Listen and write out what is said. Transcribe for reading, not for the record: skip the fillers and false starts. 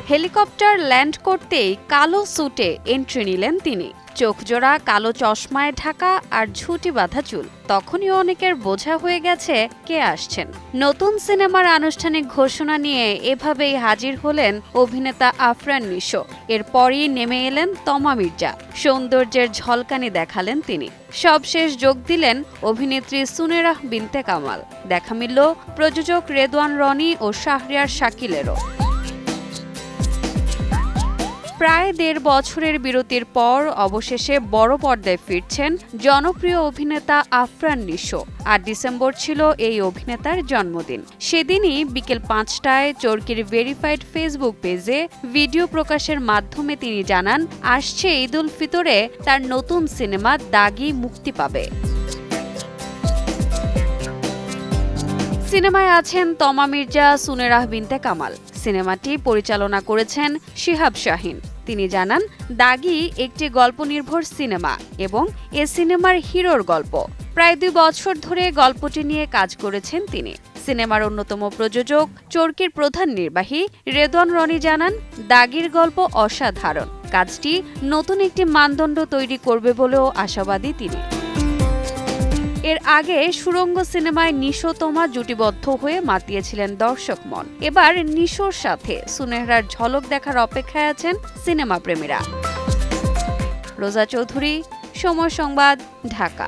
Helicopter land করতেই কালো স্যুটে entry নিলেন তিনি। চোখজোড়া কালো চশমায় ঢাকা আর ঝুঁটি বাঁধা চুল। তখনই অনেকের বোঝা হয়ে গেছে কে আসছেন। নতুন সিনেমার আনুষ্ঠানিক ঘোষণা নিয়ে এভাবেই হাজির হলেন অভিনেতা আফরান নিশো। এরপরই নেমে এলেন তমা মির্জা। সৌন্দর্যের ঝলকানি দেখালেন তিনি। সবশেষ যোগ দিলেন অভিনেত্রী সুনেরাহ বিনতে কামাল। দেখা মিলল প্রযোজক রেদওয়ান রনি ও শাহরিয়ার শাকিলেরও। প্রায় ১.৫ বছরের বিরতির পর অবশেষে বড় পর্দায় ফিরছেন জনপ্রিয় অভিনেতা আফরান নিশো। ৮ ডিসেম্বর ছিল এই অভিনেতার জন্মদিন। সেদিনই বিকেল ৫টায় চরকির ভেরিফাইড ফেসবুক পেজে ভিডিও প্রকাশের মাধ্যমে তিনি জানান, আসছে ঈদ উল ফিতরে তার নতুন সিনেমা দাগি মুক্তি পাবে। সিনেমায় আছেন তমা মির্জা, সুনেরাহ বিনতে কামাল। সিনেমাটি পরিচালনা করেছেন শিহাব শাহীন। তিনি জানান, দাগি একটি গল্পনির্ভর সিনেমা এবং এ সিনেমার হিরোর গল্প। প্রায় ২ বছর ধরে গল্পটি নিয়ে কাজ করেছেন তিনি। সিনেমার অন্যতম প্রযোজক চরকির প্রধান নির্বাহী রেদওয়ান রনি জানান, দাগির গল্প অসাধারণ। কাজটি নতুন একটি মানদণ্ড তৈরি করবে বলেও আশাবাদী তিনি। এর আগে সুড়ঙ্গ সিনেমায় নিশো তমা জুটিবদ্ধ হয়ে মাতিয়েছিলেন দর্শক মন। এবার নিশোর সাথে সুনেহরার ঝলক দেখার অপেক্ষায় আছেন সিনেমা প্রেমীরা। রোজা চৌধুরী, সময় সংবাদ, ঢাকা।